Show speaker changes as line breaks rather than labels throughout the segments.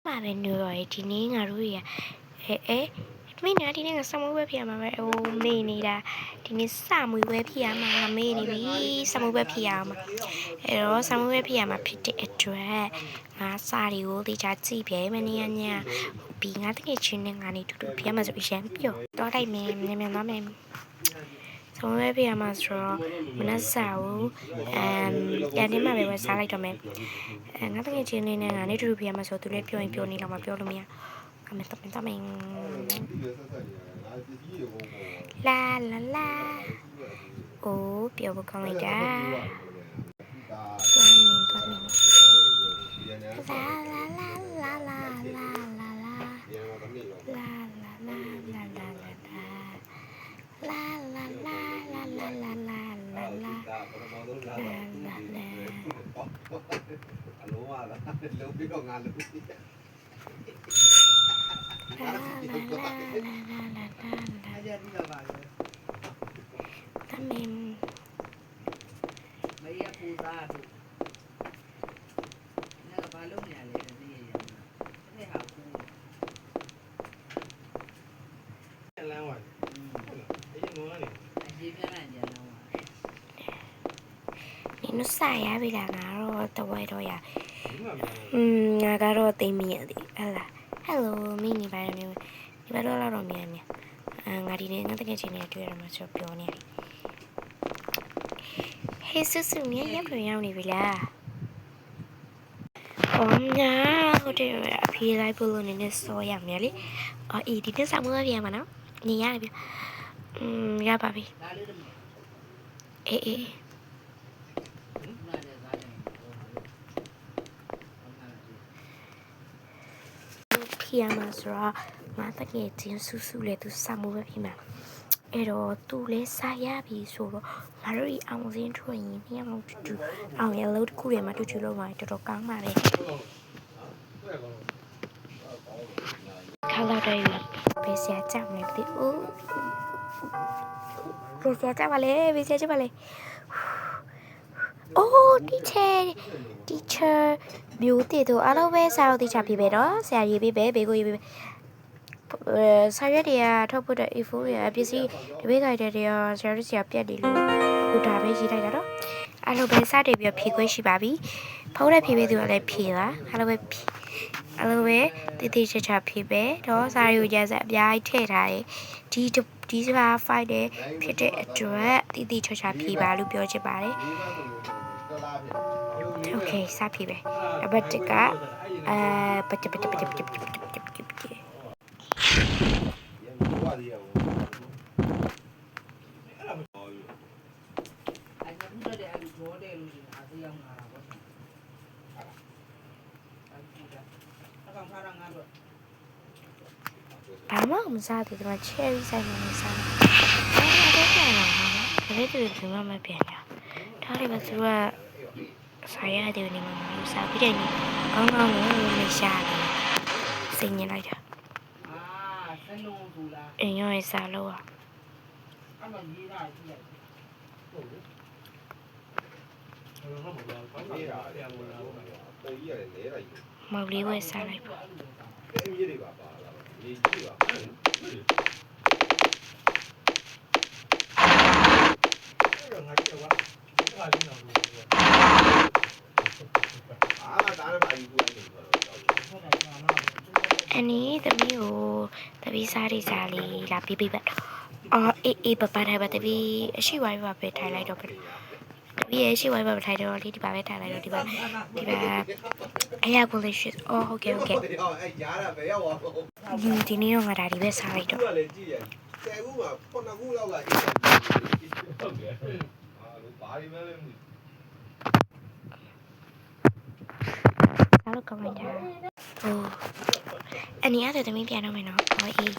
မှာပဲနေတော့ဒီနေ့ငါတို့တွေကမင်းနာဒီနေ့ကစမွေးပွဲဖြစ်ရမှာပဲမေးနေတာဒီနေ့စမွေးပွဲဖြစ်ရမှာငါမေးနေပြီစမွေးပွဲဖြစ်ရမှာအဲ့တော့စမွေးပွဲဖြစ်ရမှာဖြစ်တဲ့အတွက်ငါစာတွေကိုတေချာကြည့်ပြဲမနေ့ကညပြီးငါတကယ်ချင်းနဲ့ငါနေတူတူပြရမှာဆိုရန်ပြောတော့လိုက်မယ်မြန်သွားမယ်စမွေးပွဲဖြစ်ရမှာဆိုတော့မနက်စာကိုပြန်နေမှာပဲစားလိုက်တော့မယ်ငါတကယ်ချင်းနဲ့ငါနေတူတူပြရမှာဆိုသူလည်းပြောရင်ပြောနေတော့မှပြောလို့မရအမေတမင်လာအိုးပြောဖို့ကောင်းလိုက်တာသွားမင်းလာ
အလုံးဝလားလုံးပြီးတော့ငါလုံး
တမင်
မရပူသားတို့ငါကဘာလုပ်နေရလဲသိရရမှာအဲ့ဟာကူ
လမ်းဝါဟုတ်လားအေးမောနေ
အကြီးပြန်လာကြလောင်းပါ
နင်တို့စာရပြီလားငါတော့တဝဲတော့ရငါကတော့သိမိရသည်ဟဲ့လားဟယ်လိုမင်းနေပါနေဒီဘက်တော့တော့မြန်ငါဒီနေ့ငါတကယ်ချင်းနေတွေ့ရမှာဆိုပြောနေတယ်ဟေးဆူဆူမြန်ရပ်ပြန်ရောက်နေပြီလားညာဟုတ်တယ်အဖေးလိုက်ဖို့လို့နည်းနည်းစောရမယ်လေအေးဒီနေ့စမွေးပြန်မှာနော်နေရတယ်ပြရပါပြီအေးဖြစ်ရမှာဆိုတော့ငါတကယ်ချင်းဆူဆူလေသူစမွေးပဲဖြစ်မှာအဲ့တော့သူလဲစားရပြီဆိုတော့ငါတို့အောင်စင်းထွက်ရင်ညောင်တူအောင်ရလို့တခုရမှာတူလုံးမှာတော်တော်ကောင်းပါလေခါလာတယ်ဘေးစရာကြောက်နေပြီဘေးစရာကြောက်ပါလေဘေးစရာကြောက်ပါလေအိုးteacher မျိုးတည်တော့အားလုံးပဲစာတော့ teacher ပြပဲတော့ဆရာရေးပေးပဲဘေးကိုရေးပေးပဲစာရွက်တွေကထုတ်ဖို့တဲ့ A4 တွေအပစ္စည်းတပိတ်ခိုက်တဲ့တွေကဆရာတို့ဆရာပြတ်တယ်လို့ဟိုဒါပဲရေးလိုက်တာတော့အဲ့လိုပဲစတင်ပြီးဖြေခွင့်ရှိပါပြီဖုန်းနဲ့ဖြေပေးသူကလည်းဖြေလားအဲ့လိုပဲတည်တည်ချာချာဖြေပဲတော့စာရီကိုရစအများကြီးထည့်ထားတယ်ဒီစပါ file တဲ့ဖြစ်တဲ့အတွက်တည်တည်ချာချာဖြေပါလို့ပြောချင်ပါတယ်โอเคစဖြေပဲအဘတ်ကဘာမှမစားသေးတယ်ချယ်ရီဆိုင်နေစားတယ်ပြန်လာတယ်လေဒီလိုမှမပြန်ရဒါလေးပဲသူကဆိုင်ရတယ်နေမှာမစားပြီးတယ်ကောင်းလို့မရှာတယ်စိတ်ညစ်လိုက်တာ
ဆလုံးဘူးလား
အင်းရောစားလို့อ่ะ
အဲ့မရေးတာကြည့်လိုက်ဟုတ်လေ
မော်လေးဝယ်စားလိုက်ပါ
မြေတွေပါလာမြေကြီးပါငါကြောက်ပါဒါလေးတော့တားရပါယူလို့
အနီးသမီးကိုတပီးစားလေးလာပြပြပါအေးပပထိုင်ပါတပီးအရှိဝိုင်းပါပဲထိုင်လိုက်တော့တပီးရဲ့အရှိဝိုင်းပါထိုင်တော့လေးဒီပါပဲထိုင်လိုက်တော့ဒီပါအရာကိုလေးရှိဟုတ်ကဲ့
အဲ့ရားတာပဲရောက်သွား
ဒီနေ့တော့ငါဒါဒီပဲစားလိုက်တော့
သူကလည်းကြည့်ရ10ခုမှာ9ခုလောက်လာအေးဟုတ်ကဲ့ဘာဒီမဲလဲမသိ
စားလို့ကောင်းလိုက်တာအနီးအဲ့သမီးပြန်တော့မယ်နော်အေး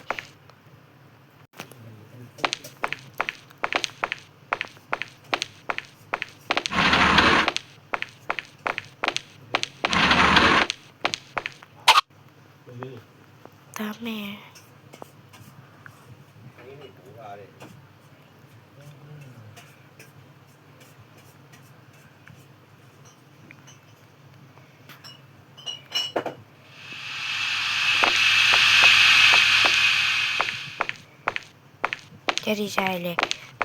ဒါမဲ့ ဟ အဲ့ဒီကြိုင်လေ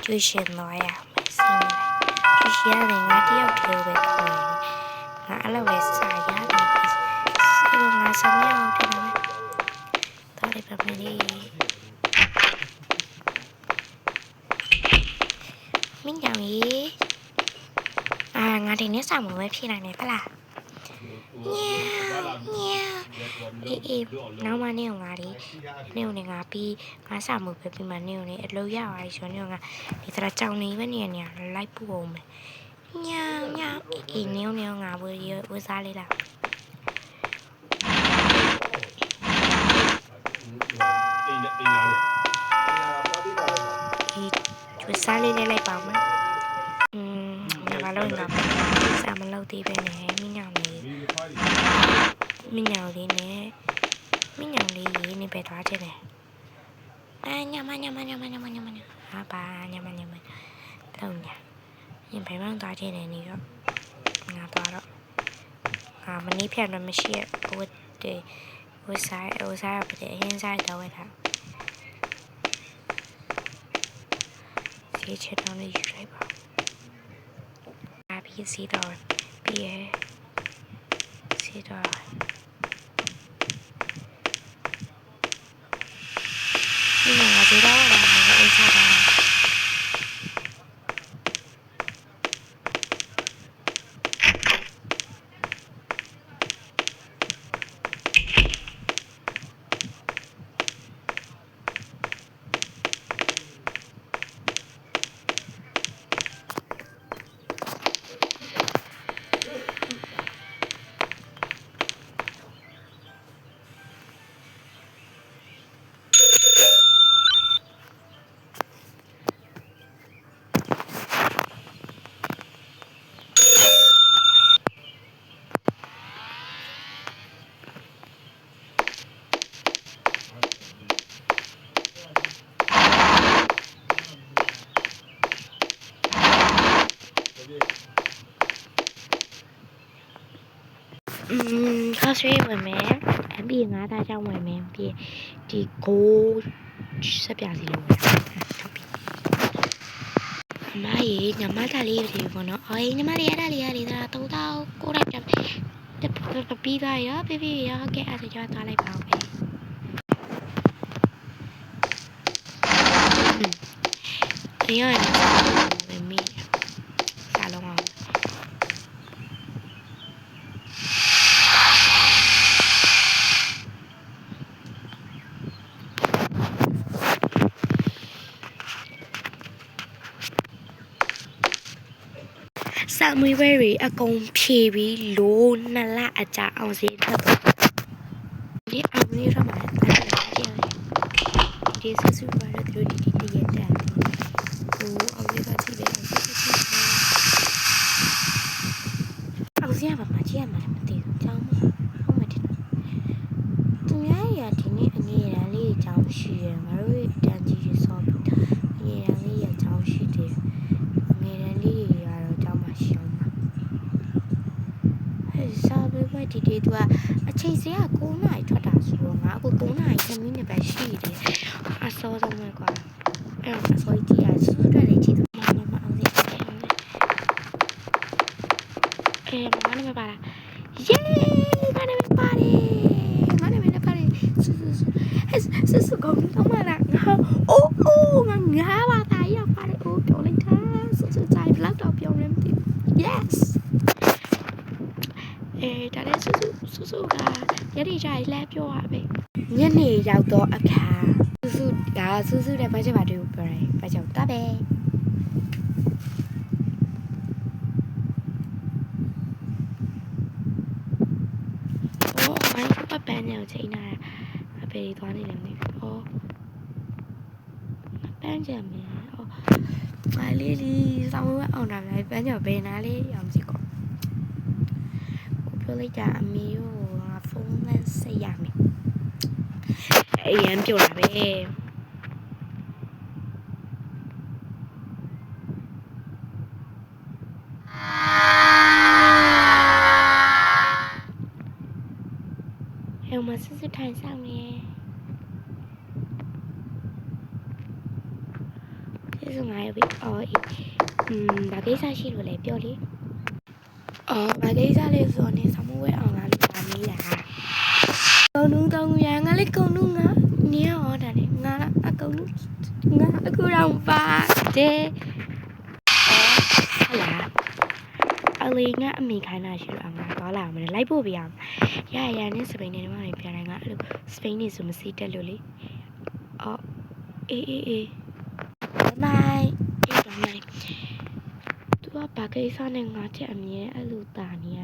ကျွေးရှင်သွားရမယ်စီးနေကျွေးရှင်ရတယ်ငါတယောက်တည်းပဲခေါ်နေငါအဲ့လိုပဲစာရတယ်စီးငါစမ်းရအောင်တယ်နော်တော်တယ်ပြမလေးမင်းကြောင့်ရေငါဒီနေ့စာမွေးပဲဖြေနိုင်တယ်ဖလားညေအေးနောက်မှနေအောင်ငါဒီနေအောင်ငါပြီးငါစာမွေးပဲပြီးမှနေအောင်အလုပ်ရပါဆိုနေအောင်ငါဒီတရကြောင်နေပဲနေနေလိုက်ပို့အောင်မယ်ညအေးနေအောင်ငါဝေးစားလေးလားကျွေးစားလေးလိုက်ပါမယ်ငါလုံးငါစာမလုပ်သေးပဲနဲ့မင်းညောင်လေးရေးနေပဲသွားတယ်ညမဟာပါညမလုံးညာရင်ဘယ်မှသွားတယ်နေတော့ငါသွားတော့မနေ့ဖြတ်တော့မရှိရဟိုစားပဲအရင်စားတော့ဝက်တာစီချက်တော့ယူလိုက်ပါပြီးစီတော့ပြီးရစီတော့ဒီမှာဒီတော့လာမယ်အိတ်ချတာข้าวสวยเหมือนแม่พี่งาตาเจ้าเหมือนแม่พี่ဒီကိုဆက်ပြစီလို့အမကြီးညမသားလေးတွေပေါ့နော်အေးညမလေးရတာလေးရတယ်ဒါတော့ကိုလိုက်ပြပြီးသားရပြရဟုတ်ကဲ့အဲ့ဒါကြောသွားလိုက်ပါဦးပဲအေးရမီစားလုံးအောင်စာမွေးဝဲတွေအကုန်ဖြေပြီးလို2လအကြာအောင်စီထွက်တော့ဒီအမီရမှာဒီဆဆူပါရတို့ဒီတရက်တာဟိုအဝေးကကြည့်ပဲအောင်စီရပါမှာကြည့်ရမှာမသိဘူးကြောင်းမဟုတ်မတင်သူများရဒီနေ့အငယ်ရန်လေးကြောင်းရှိရငါတို့တန်ကြီးရစောပြီးအငယ်ရန်လေးရကြောင်းရှိတယ်အငယ်ရန်လေးရတော့ကြောင်းမှာရှောင်းမှာဟဲ့စားပဲဒီတေးသူကအချိန်စရာ9နာရီထွက်တာဆိုတော့ငါအခု9နာရီ10မိနစ်ပဲရှိတယ်အစောဆုံးပဲကွာအဲ့တော့အစောကြီးကြည့်ရစူးတက်လေးကြည့်တော့မအောင်သေးဘူးမနမပါလားယေးမနမပါတယ်စူကောင်းတော့မလားငါအိုးငါပါတာရပါတယ်အိုးပြောလိုက်တာစူကြိုင်ဘလောက်တော့ပြောနေမသိဘူး yes ဒါလည်းစူကရည်ကြိုင်လဲပြောရပဲညနေရောက်တော့အခါစူတဲ့ဘာချက်ပါတူပြောတယ်ဘာကြောင့်တပဲအိုးဘာပပန်းနေချိန်နာအပေသွားနေတယ်မသိဘူးပန်းကြမယ်မလေးစောင်းဝဲအောင်တာလည်းပန်းကြဘယ်နာလေးရောင်စီကောပြောလိုက်တာအမေကိုဖုန်းနဲ့ဆက်ရမယ်အရင်ပြောတာပဲမစစ်ထိုင်ဆောင်နေ ကျေးဇူးငါရပြီအော်ဘာကိစ္စရှိလို့လဲပြောလေအော်ဘာကိစ္စလဲဆိုတော့နေဆောင်မဝဲအောင်လာလို့ပါမေးတာကုန်းတုံးရငါလေးကုန်းတုံးငါနေရဟောတာလေငါအကုန်းတုံးငါအခုတော့ပါတယ်ဟုတ်လားအလေးငါအမိခိုင်းတာရှိလို့ငါသွားလာမယ်လိုက်ဖို့ပြရမယ်ရနဲ့စပိန်နဲ့တော့ပြန်လာငါအဲ့လိုစပိန်နေဆိုမစီတက်လို့လေအော်အေးမိုင်းသူကဘာကိစ္စနဲ့ငါချက်အမြဲအဲ့လိုတာနေရ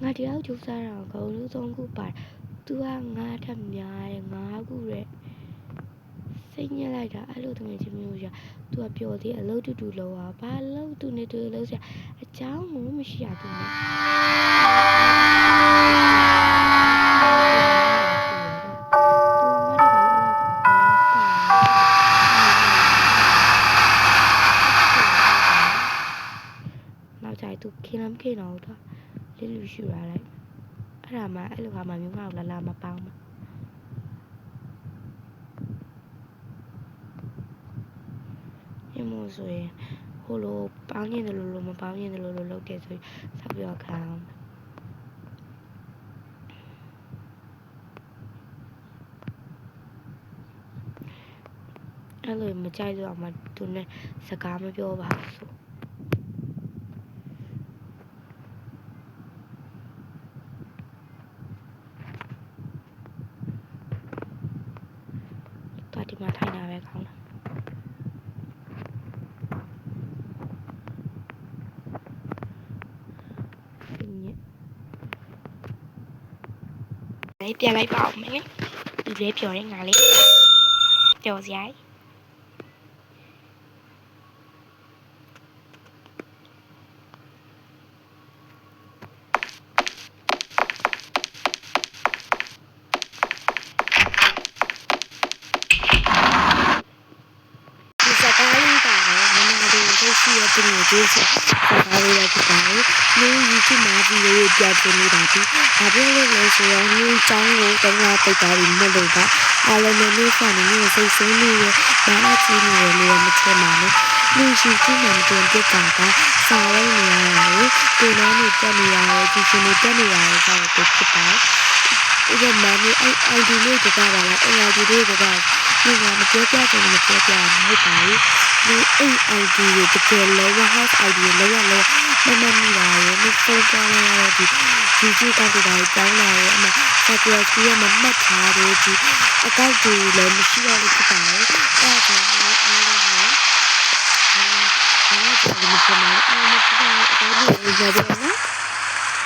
ငါတယောက်ကျူစားတာကုန်းလုံး3ခုပါတယ်သူကငါထက်များတယ်5ခုရဲ့စိတ်ညစ်လိုက်တာအဲ့လိုတကယ်ချင်းမျိုးရသူကပျော်သေးအလုပ်တူလောက်อ่ะဘာလုပ်သူနေတူလောက်စရာအเจ้าကိုမရှိရဘူးနဲ့နောက်ကြသူခင်းလမ်းခင်းတော့တော့လေးလူရှိရလိုက်အဲ့ဒါမှအဲ့လိုဟာမှမျိုးငါ့ကိုလာမပေါင်းမှာညမို့ဆိုရင်ဟိုလိုပေါင်းနေတယ်လို့မပေါင်းနေတယ်လို့လုပ်တယ်ဆိုရင်ဆက်ပြီးတော့ခံအောင်အဲ့လိုမကြိုက်တော့မှသူနဲ့စကားမပြောပါဘူးဆိုတော့ဒီမှာထိုင်တာပဲကောင်းတယ်ပြန်လိုက်ပါအောင်မယ်ဒီလေးပြောရဲငါလေးပြောစရာရှိရတဲ့မျိုးတွေဆိုတော့လည်းဒီတိုင်းမျိုး YouTube မှာဗီဒီယိုပြပြနေတာဒီဘာဖြစ်လို့လဲဆိုတော့မျိုးချောင်းကိုတော့ပိတ်တာပြီးမလို့ပါအားလုံးမျိုးဖန်နေမျိုးစိတ်ဆိုးနေရဘာမှကြည့်နေရလို့မချင်ပါနဲ့လူရှိကြည့်မှမတင်ပြတာကစာရိုက်နေရတာကိုယ်နဲ့တက်နေရတယ်ဒီရှင်နေတက်နေရတယ်ဆိုတော့ဖြစ်ပါတယ်ဥပမာမျိုးအဲ့ ID လေးတကားပါလားအဲ့ ID လေးတကားဒီကမပြောပြချင်မပြောပြဘူးပါဘူးဒီ ID ကိုတကယ်လောက house ID လောကမမိပါဘူးဒီပုံပေါ်လာဒီ YouTube ကတည်းကတောင်းလာရဲ့အမစကွာကြီးရမမှတ်ထားတယ်ဒီအကောက်တွေလည်းမရှိတော့လို့ဖြစ်ပါဘူးအဲ့ဒါကြောင့်အားလုံးကဘာလို့ဒီမှာအားလုံးကဘာလို့အကောက်တွေရကြတယ်နော်